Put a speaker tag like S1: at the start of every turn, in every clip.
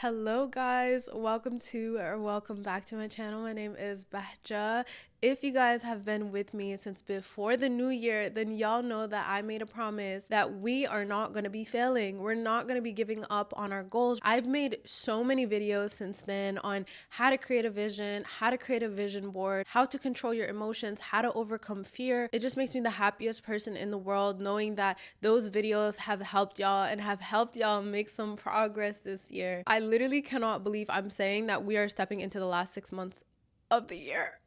S1: Hello guys, welcome back to my channel. My name is Bahja. If you guys have been with me since before the new year, then y'all know that I made a promise that we are not going to be failing. We're not going to be giving up on our goals. I've made so many videos since then on how to create a vision, how to create a vision board, how to control your emotions, how to overcome fear. It just makes me the happiest person in the world knowing that those videos have helped y'all and have helped y'all make some progress this year. I literally cannot believe I'm saying that we are stepping into the last 6 months of the year.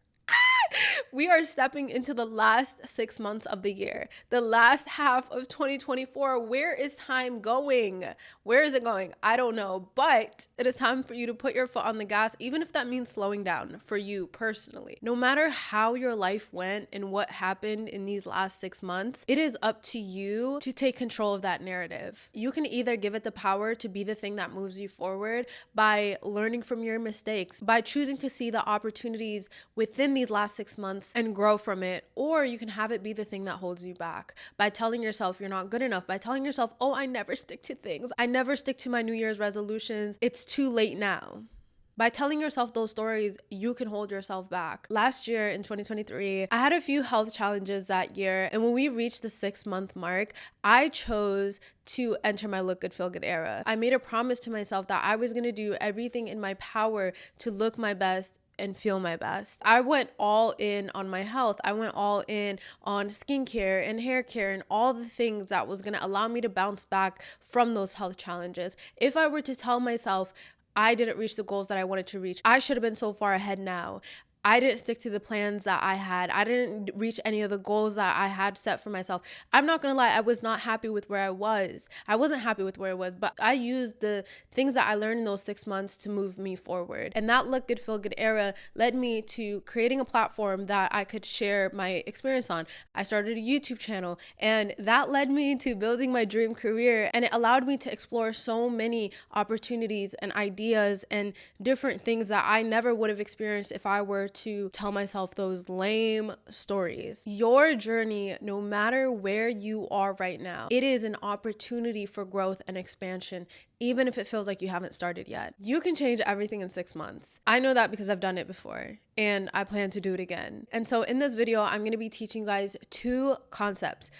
S1: We are stepping into the last 6 months of the year, the last half of 2024. Where is time going? Where is it going? I don't know, but it is time for you to put your foot on the gas, even if that means slowing down for you personally. No matter how your life went and what happened in these last 6 months, it is up to you to take control of that narrative. You can either give it the power to be the thing that moves you forward by learning from your mistakes, by choosing to see the opportunities within these last 6 months and grow from it, or you can have it be the thing that holds you back by telling yourself you're not good enough, by telling yourself, oh, I never stick to things. I never stick to my New Year's resolutions. It's too late now. By telling yourself those stories, you can hold yourself back. Last year in 2023, I had a few health challenges that year. And when we reached the 6-month mark, I chose to enter my look good, feel good era. I made a promise to myself that I was going to do everything in my power to look my best and feel my best. I went all in on my health. I went all in on skincare and hair care and all the things that was going to allow me to bounce back from those health challenges. If I were to tell myself I didn't reach the goals that I wanted to reach, I should have been so far ahead now. I didn't stick to the plans that I had. I didn't reach any of the goals that I had set for myself. I'm not gonna lie, I was not happy with where I was. I wasn't happy with where I was, but I used the things that I learned in those 6 months to move me forward. And that look good, feel good era led me to creating a platform that I could share my experience on. I started a YouTube channel, and that led me to building my dream career. And it allowed me to explore so many opportunities and ideas and different things that I never would have experienced if I were to tell myself those lame stories. Your journey, no matter where you are right now, it is an opportunity for growth and expansion, even if it feels like you haven't started yet. You can change everything in 6 months. I know that because I've done it before, and I plan to do it again. And so in this video, I'm going to be teaching you guys two concepts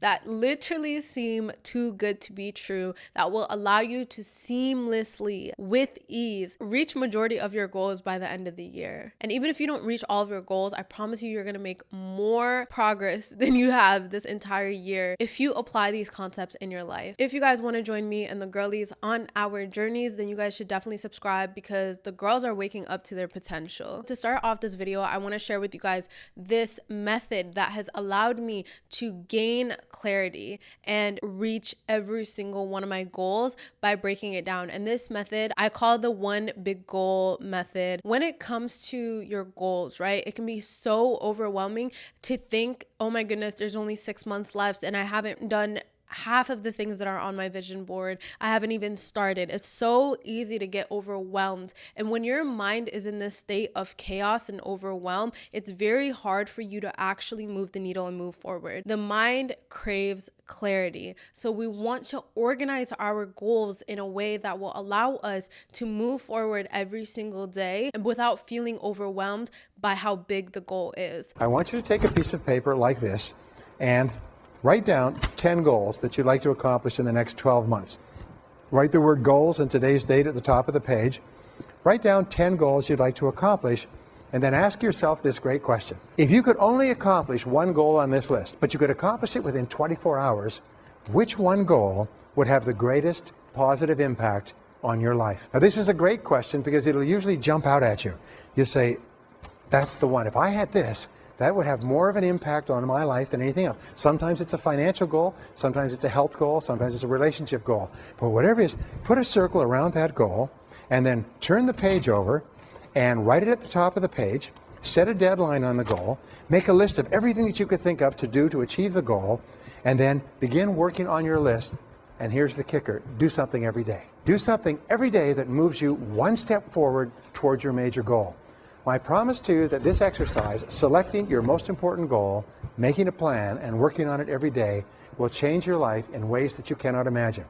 S1: that literally seem too good to be true, that will allow you to seamlessly, with ease, reach majority of your goals by the end of the year. And even if you don't reach all of your goals, I promise you, you're going to make more progress than you have this entire year if you apply these concepts in your life. If you guys want to join me and the girlies on our journeys, then you guys should definitely subscribe, because the girls are waking up to their potential. To start off this video, I want to share with you guys this method that has allowed me to gain clarity and reach every single one of my goals by breaking it down. And this method I call the one big goal method. When it comes to your goals, right, it can be so overwhelming to think, oh my goodness, there's only 6 months left and I haven't done half of the things that are on my vision board. I haven't even started. It's so easy to get overwhelmed. And when your mind is in this state of chaos and overwhelm, it's very hard for you to actually move the needle and move forward. The mind craves clarity. So we want to organize our goals in a way that will allow us to move forward every single day and without feeling overwhelmed by how big the goal is.
S2: I want you to take a piece of paper like this and write down 10 goals that you'd like to accomplish in the next 12 months. Write the word goals and today's date at the top of the page. Write down 10 goals you'd like to accomplish, and then ask yourself this great question. If you could only accomplish one goal on this list, but you could accomplish it within 24 hours, which one goal would have the greatest positive impact on your life? Now, this is a great question because it'll usually jump out at you. You say, that's the one. If I had this, that would have more of an impact on my life than anything else. Sometimes it's a financial goal, sometimes it's a health goal, sometimes it's a relationship goal. But whatever it is, put a circle around that goal and then turn the page over and write it at the top of the page, set a deadline on the goal, make a list of everything that you could think of to do to achieve the goal, and then begin working on your list. And here's the kicker, do something every day. Do something every day that moves you one step forward towards your major goal. My promise to you that this exercise, selecting your most important goal, making a plan, and working on it every day, will change your life in ways that you cannot imagine.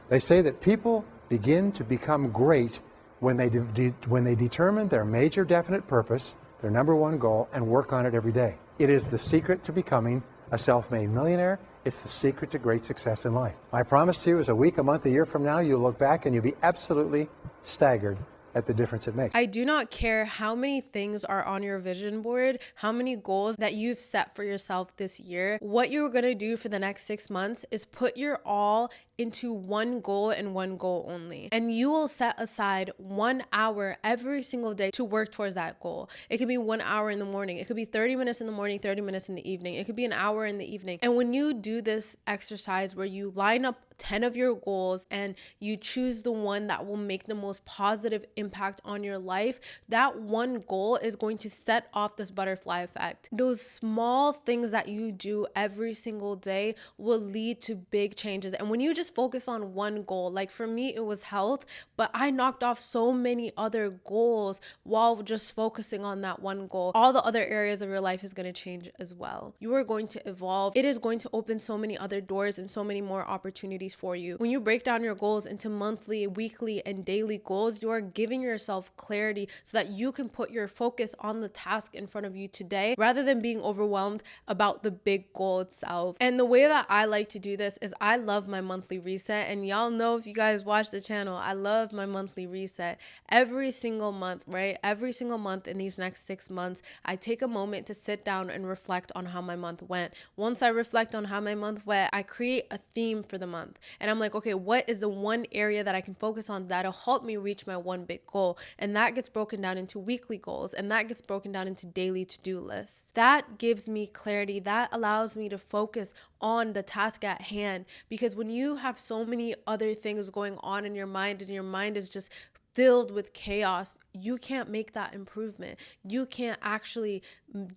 S2: They say that people begin to become great when they determine their major definite purpose, their number one goal, and work on it every day. It is the secret to becoming a self-made millionaire. It's the secret to great success in life. My promise to you is a week, a month, a year from now, you'll look back and you'll be absolutely staggered at the difference it makes.
S1: I do not care how many things are on your vision board, how many goals that you've set for yourself this year. What you're going to do for the next 6 months is put your all into one goal and one goal only. And you will set aside 1 hour every single day to work towards that goal. It could be 1 hour in the morning. It could be 30 minutes in the morning, 30 minutes in the evening. It could be an hour in the evening. And when you do this exercise where you line up 10 of your goals and you choose the one that will make the most positive impact on your life, that one goal is going to set off this butterfly effect. Those small things that you do every single day will lead to big changes. And when you just focus on one goal, like for me, it was health, but I knocked off so many other goals while just focusing on that one goal. All the other areas of your life is going to change as well. You are going to evolve. It is going to open so many other doors and so many more opportunities for you. When you break down your goals into monthly, weekly, and daily goals, you are giving yourself clarity so that you can put your focus on the task in front of you today rather than being overwhelmed about the big goal itself. And the way that I like to do this is I love my monthly reset. And y'all know, if you guys watch the channel, I love my monthly reset. Every single month, right? Every single month in these next 6 months, I take a moment to sit down and reflect on how my month went. Once I reflect on how my month went, I create a theme for the month. And I'm like, okay, what is the one area that I can focus on that'll help me reach my one big goal? And that gets broken down into weekly goals, and that gets broken down into daily to-do lists. That gives me clarity. That allows me to focus on the task at hand, because when you have so many other things going on in your mind and your mind is just filled with chaos, you can't make that improvement. You can't actually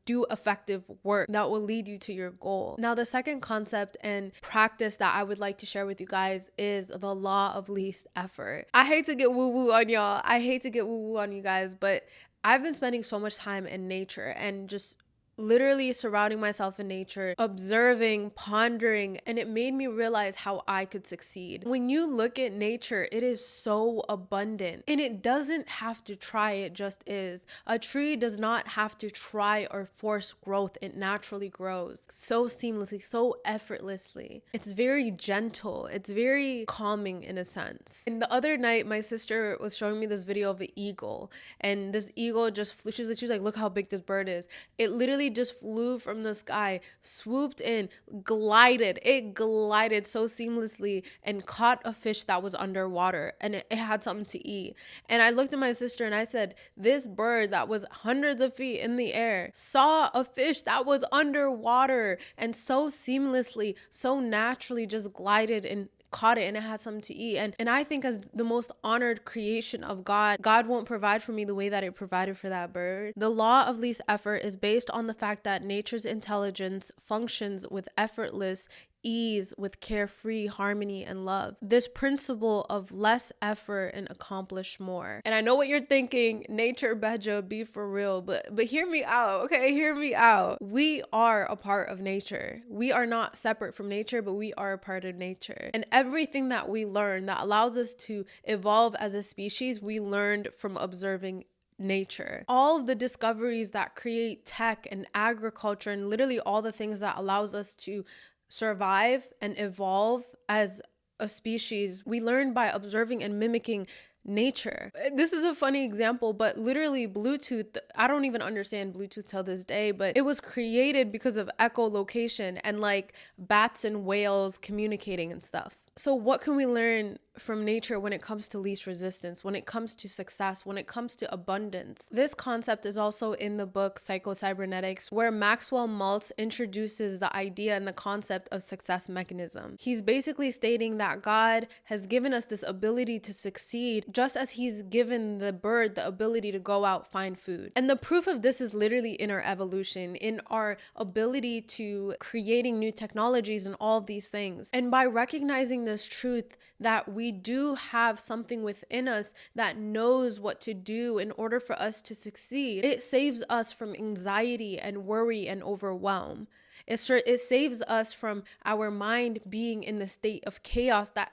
S1: do effective work that will lead you to your goal. Now, the second concept and practice that I would like to share with you guys is the law of least effort. I hate to get woo-woo on y'all. I hate to get woo-woo on you guys, but I've been spending so much time in nature and just literally surrounding myself in nature, observing, pondering, and it made me realize how I could succeed. When you look at nature, it is so abundant and it doesn't have to try, it just is. A tree does not have to try or force growth, it naturally grows so seamlessly, so effortlessly. It's very gentle, it's very calming in a sense. And the other night, my sister was showing me this video of an eagle, and this eagle just flew. She was like, look how big this bird is. It literally just flew from the sky, swooped in, glided. It glided so seamlessly and caught a fish that was underwater, and it had something to eat. And I looked at my sister and I said, this bird that was hundreds of feet in the air saw a fish that was underwater and so seamlessly, so naturally just glided and caught it, and it had something to eat. And I think, as the most honored creation of God, God won't provide for me the way that it provided for that bird. The law of least effort is based on the fact that nature's intelligence functions with effortless ease, with carefree harmony and love. This principle of less effort and accomplish more. And I know what you're thinking, nature, Bahja, be for real, but hear me out, okay? Hear me out. We are a part of nature. We are not separate from nature, but we are a part of nature. And everything that we learn that allows us to evolve as a species, we learned from observing nature. All of the discoveries that create tech and agriculture and literally all the things that allows us to survive and evolve as a species, we learn by observing and mimicking nature. This is a funny example, but literally Bluetooth, I don't even understand Bluetooth till this day, but it was created because of echolocation and like bats and whales communicating and stuff. So what can we learn from nature when it comes to least resistance, when it comes to success, when it comes to abundance? This concept is also in the book Psycho-Cybernetics, where Maxwell Maltz introduces the idea and the concept of success mechanism. He's basically stating that God has given us this ability to succeed, just as he's given the bird the ability to go out, find food. And the proof of this is literally in our evolution, in our ability to creating new technologies and all of these things. And by recognizing this truth that we do have something within us that knows what to do in order for us to succeed, it saves us from anxiety and worry and overwhelm. It saves us from our mind being in the state of chaos that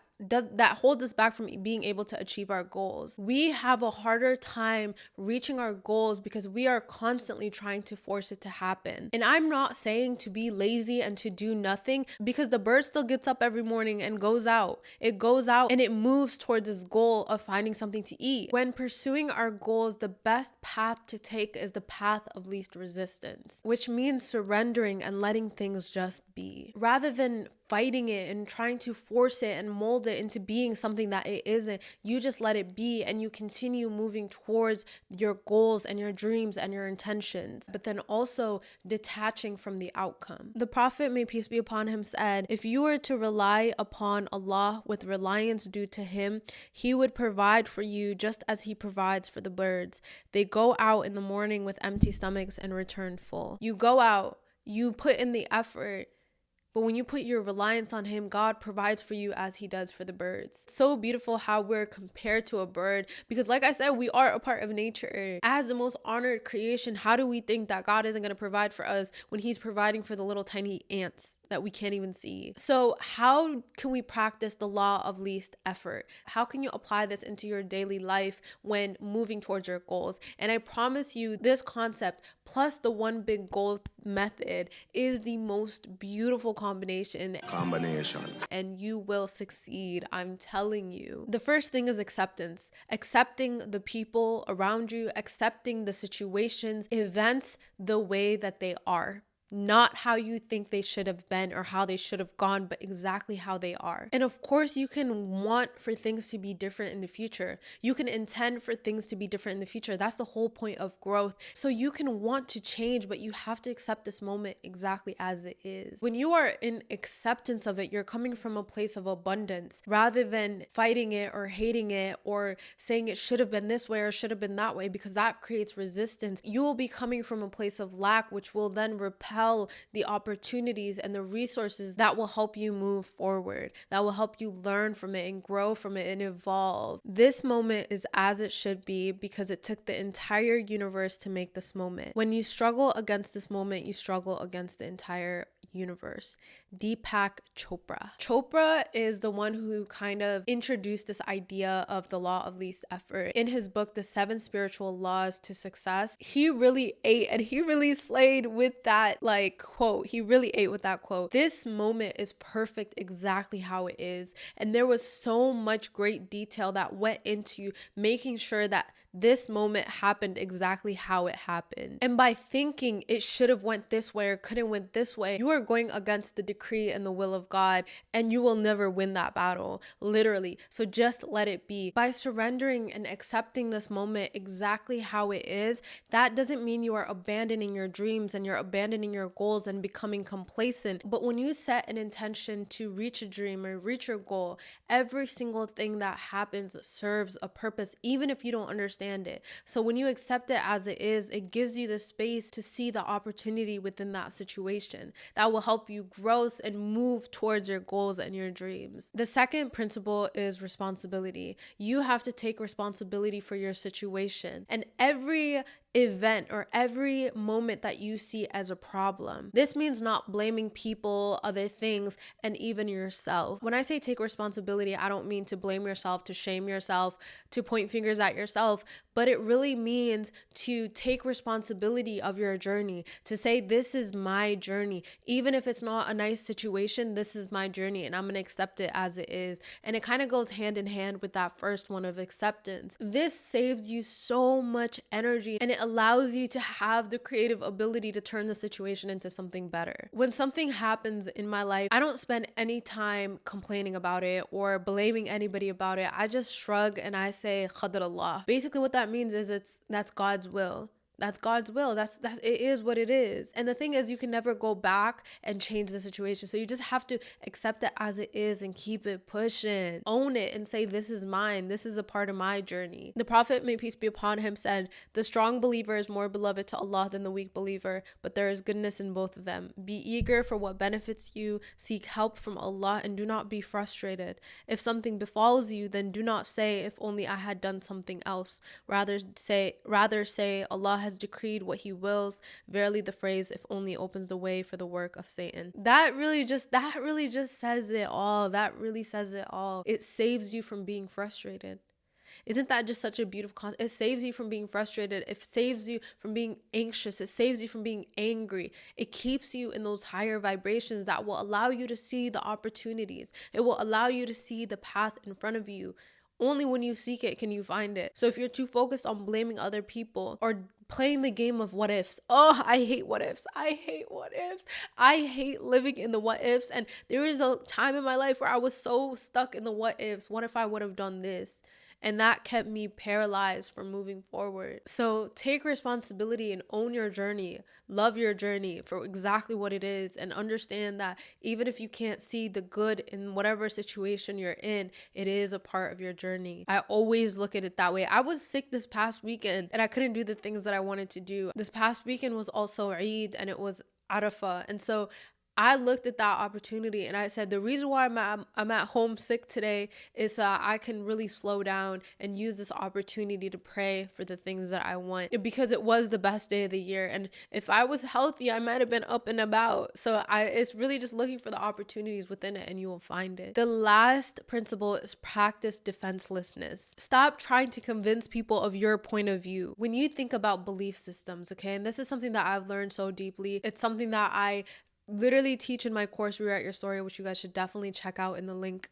S1: holds us back from being able to achieve our goals. We have a harder time reaching our goals because we are constantly trying to force it to happen. And I'm not saying to be lazy and to do nothing, because the bird still gets up every morning and goes out. It goes out and it moves towards this goal of finding something to eat. When pursuing our goals, the best path to take is the path of least resistance, which means surrendering and letting things just be, rather than fighting it and trying to force it and mold it into being something that it isn't. You just let it be and you continue moving towards your goals and your dreams and your intentions, but then also detaching from the outcome. The Prophet, may peace be upon him, said, if you were to rely upon Allah with reliance due to him, he would provide for you just as he provides for the birds. They go out in the morning with empty stomachs and return full. You go out, you put in the effort, but when you put your reliance on him, God provides for you as he does for the birds. So beautiful how we're compared to a bird, because like I said, we are a part of nature. As the most honored creation, how do we think that God isn't going to provide for us when he's providing for the little tiny ants that we can't even see? So how can we practice the law of least effort? How can you apply this into your daily life when moving towards your goals? And I promise you, this concept plus the one big goal method is the most beautiful combination, and you will succeed. I'm telling you. The first thing is acceptance. Accepting the people around you, accepting the situations, events the way that they are. Not how you think they should have been or how they should have gone, but exactly how they are. And of course, you can want for things to be different in the future. You can intend for things to be different in the future. That's the whole point of growth. So you can want to change, but you have to accept this moment exactly as it is. When you are in acceptance of it, you're coming from a place of abundance rather than fighting it or hating it or saying it should have been this way or should have been that way, because that creates resistance. You will be coming from a place of lack, which will then repel the opportunities and the resources that will help you move forward, that will help you learn from it and grow from it and evolve. This moment is as it should be because it took the entire universe to make this moment. When you struggle against this moment, you struggle against the entire universe. Deepak Chopra. Chopra is the one who kind of introduced this idea of the law of least effort. In his book, The 7 Spiritual Laws to Success, he really ate and he really slayed with that quote. He really ate with that quote. This moment is perfect exactly how it is. And there was so much great detail that went into making sure that this moment happened exactly how it happened. And by thinking it should have went this way or couldn't went this way, you are going against the decree and the will of God, and you will never win that battle, literally. So just let it be. By surrendering and accepting this moment exactly how it is, that doesn't mean you are abandoning your dreams and you're abandoning your goals and becoming complacent. But when you set an intention to reach a dream or reach your goal, every single thing that happens serves a purpose, even if you don't understand it. So when you accept it as it is, it gives you the space to see the opportunity within that situation that will help you grow and move towards your goals and your dreams. The second principle is responsibility. You have to take responsibility for your situation and every event or every moment that you see as a problem. This means not blaming people, other things, and even yourself. When I say take responsibility, I don't mean to blame yourself, to shame yourself, to point fingers at yourself, but it really means to take responsibility of your journey, to say, this is my journey. Even if it's not a nice situation, this is my journey and I'm going to accept it as it is. And it kind of goes hand in hand with that first one of acceptance. This saves you so much energy and it allows you to have the creative ability to turn the situation into something better. When something happens in my life, I don't spend any time complaining about it or blaming anybody about it. I just shrug and I say, Qadr Allah. Basically what that means is that's God's will. That's God's will. That's it is what it is. And the thing is, you can never go back and change the situation. So you just have to accept it as it is and keep it pushing. Own it and say, this is mine. This is a part of my journey. The Prophet, may peace be upon him, said, the strong believer is more beloved to Allah than the weak believer, but there is goodness in both of them. Be eager for what benefits you. Seek help from Allah and do not be frustrated. If something befalls you, then do not say, if only I had done something else. Rather say Allah has decreed what he wills. Verily the phrase, if only, opens the way for the work of Satan. That really just says it all. That really says it all. It saves you from being frustrated. Isn't that just such a beautiful concept? It saves you from being frustrated. It saves you from being anxious. It saves you from being angry. It keeps you in those higher vibrations that will allow you to see the opportunities. It will allow you to see the path in front of you. Only when you seek it can you find it. So if you're too focused on blaming other people or playing the game of what ifs, oh, I hate what ifs. I hate what ifs. I hate living in the what ifs. And there is a time in my life where I was so stuck in the what ifs. What if I would have done this? And that kept me paralyzed from moving forward. So take responsibility and own your journey. Love your journey for exactly what it is. And understand that even if you can't see the good in whatever situation you're in, it is a part of your journey. I always look at it that way. I was sick this past weekend and I couldn't do the things that I wanted to do. This past weekend was also Eid and it was Arafah. And so I looked at that opportunity and I said, the reason why I'm at home sick today is I can really slow down and use this opportunity to pray for the things that I want, because it was the best day of the year. And if I was healthy, I might have been up and about. So it's really just looking for the opportunities within it and you will find it. The last principle is practice defenselessness. Stop trying to convince people of your point of view. When you think about belief systems, okay, and this is something that I've learned so deeply. It's something that I literally teach in my course, Rewrite Your Story, which you guys should definitely check out in the link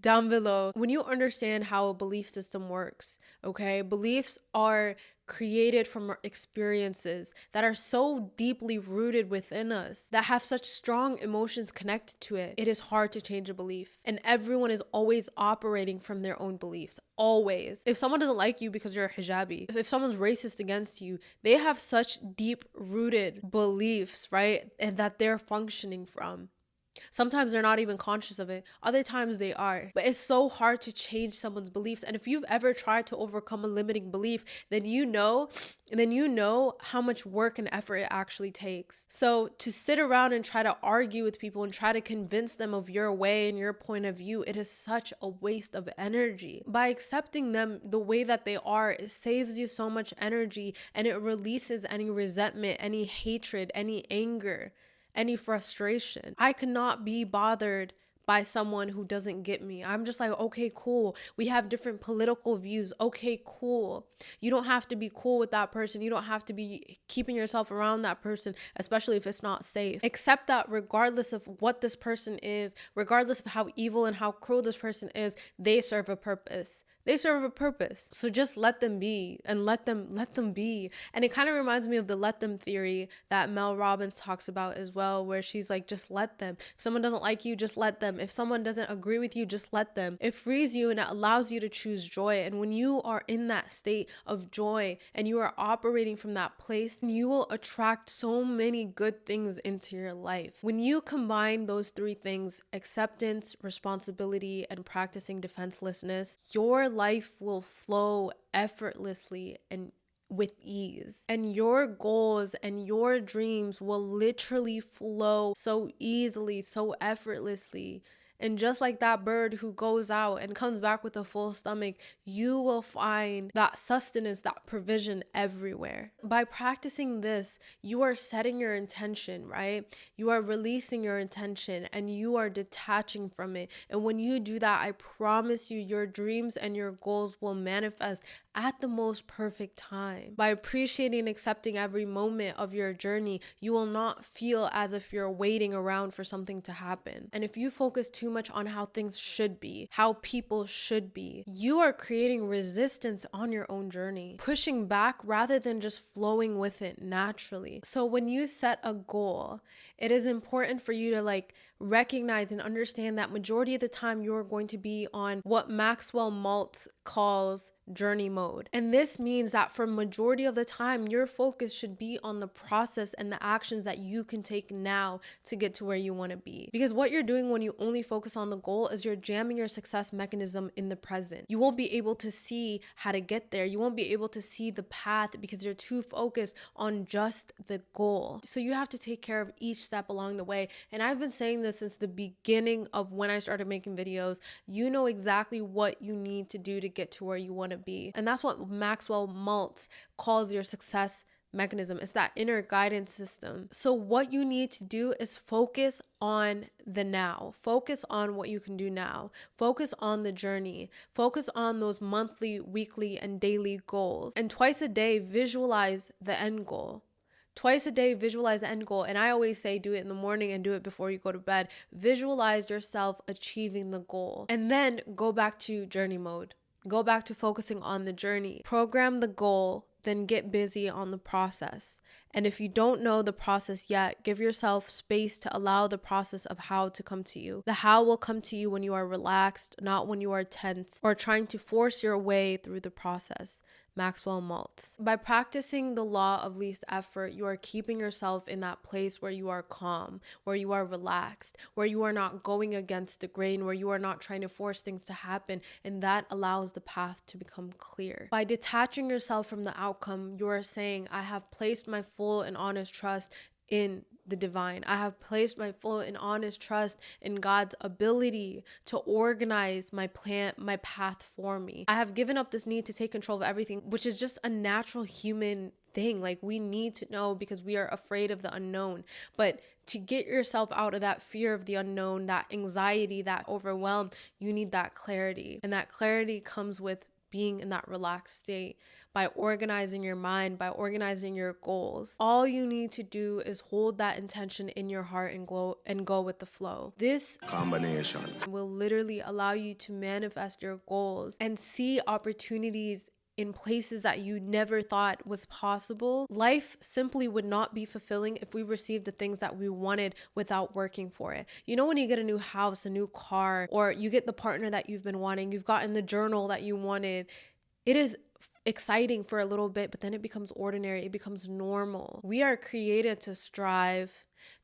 S1: down below. When you understand how a belief system works, okay, beliefs are created from our experiences that are so deeply rooted within us, that have such strong emotions connected to it. It is hard to change a belief, and everyone is always operating from their own beliefs. Always. If someone doesn't like you because you're a hijabi, if someone's racist against you, they have such deep rooted beliefs, right? And that they're functioning from. Sometimes they're not even conscious of it. Other times they are. But it's so hard to change someone's beliefs. And if you've ever tried to overcome a limiting belief, then you know how much work and effort it actually takes. So to sit around and try to argue with people and try to convince them of your way and your point of view, it is such a waste of energy. By accepting them the way that they are, it saves you so much energy and it releases any resentment, any hatred, any anger, any frustration. I could not be bothered by someone who doesn't get me. I'm just like, okay, cool. We have different political views. Okay, cool. You don't have to be cool with that person. You don't have to be keeping yourself around that person, especially if it's not safe. Accept that regardless of what this person is, regardless of how evil and how cruel this person is, they serve a purpose. They serve a purpose. So just let them be and let them be. And it kind of reminds me of the let them theory that Mel Robbins talks about as well, where she's like, just let them. If someone doesn't like you, just let them. If someone doesn't agree with you, just let them. It frees you and it allows you to choose joy. And when you are in that state of joy and you are operating from that place, you will attract so many good things into your life. When you combine those three things, acceptance, responsibility, and practicing defenselessness, your life will flow effortlessly and with ease, and your goals and your dreams will literally flow so easily, so effortlessly. And just like that bird who goes out and comes back with a full stomach, you will find that sustenance, that provision everywhere. By practicing this, you are setting your intention, right? You are releasing your intention and you are detaching from it. And when you do that, I promise you, your dreams and your goals will manifest at the most perfect time. By appreciating and accepting every moment of your journey, you will not feel as if you're waiting around for something to happen. And if you focus too much on how things should be, how people should be, you are creating resistance on your own journey, pushing back rather than just flowing with it naturally. So when you set a goal, it is important for you to recognize and understand that majority of the time you're going to be on what Maxwell Maltz calls journey mode. And this means that for majority of the time, your focus should be on the process and the actions that you can take now to get to where you want to be. Because what you're doing when you only focus on the goal is you're jamming your success mechanism in the present. You won't be able to see how to get there. You won't be able to see the path because you're too focused on just the goal. So you have to take care of each step along the way. And I've been saying this since the beginning of when I started making videos. You know exactly what you need to do to get to where you want to be. And that's what Maxwell Maltz calls your success mechanism. It's that inner guidance system. So what you need to do is focus on the now. Focus on what you can do now. Focus on the journey. Focus on those monthly, weekly, and daily goals. And twice a day, visualize the end goal. Twice a day, visualize the end goal. And I always say, do it in the morning and do it before you go to bed. Visualize yourself achieving the goal. And then go back to journey mode. Go back to focusing on the journey. Program the goal, then get busy on the process. And if you don't know the process yet, give yourself space to allow the process of how to come to you. The how will come to you when you are relaxed, not when you are tense or trying to force your way through the process. Maxwell Maltz. By practicing the law of least effort, you are keeping yourself in that place where you are calm, where you are relaxed, where you are not going against the grain, where you are not trying to force things to happen, and that allows the path to become clear. By detaching yourself from the outcome, you are saying, I have placed my full and honest trust in the divine. I have placed my full and honest trust in God's ability to organize my plan, my path for me. I have given up this need to take control of everything, which is just a natural human thing. Like, we need to know because we are afraid of the unknown. But to get yourself out of that fear of the unknown, that anxiety, that overwhelm, you need that clarity. And that clarity comes with being in that relaxed state, by organizing your mind, by organizing your goals. All you need to do is hold that intention in your heart and go with the flow. This combination will literally allow you to manifest your goals and see opportunities in places that you never thought was possible. Life simply would not be fulfilling if we received the things that we wanted without working for it. You know, when you get a new house, a new car, or you get the partner that you've been wanting, you've gotten the journal that you wanted, it is exciting for a little bit, but then it becomes ordinary. It becomes normal. We are created to strive,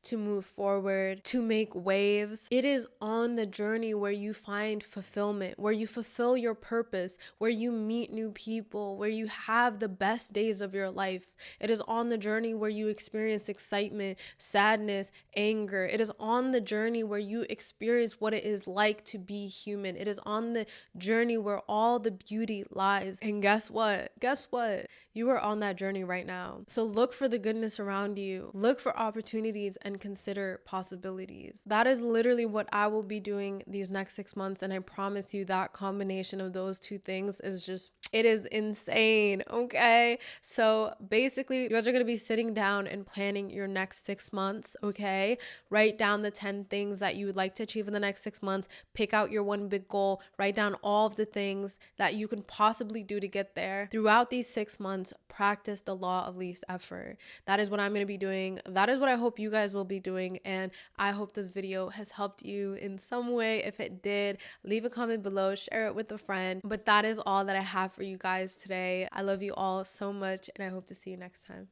S1: to move forward, to make waves. It is on the journey where you find fulfillment, where you fulfill your purpose, where you meet new people, where you have the best days of your life. It is on the journey where you experience excitement, sadness, anger. It is on the journey where you experience what it is like to be human. It is on the journey where all the beauty lies. And guess what? Guess what? You are on that journey right now. So look for the goodness around you. Look for opportunities and consider possibilities. That is literally what I will be doing these next 6 months. And I promise you that combination of those two things is just, it is insane. Okay. So basically, you guys are going to be sitting down and planning your next 6 months. Okay. Write down the 10 things that you would like to achieve in the next 6 months. Pick out your one big goal. Write down all of the things that you can possibly do to get there. Throughout these 6 months, practice the law of least effort. That is what I'm going to be doing. That is what I hope you guys will be doing. And I hope this video has helped you in some way. If it did, leave a comment below, share it with a friend. But that is all that I have for you guys today. I love you all so much, and I hope to see you next time.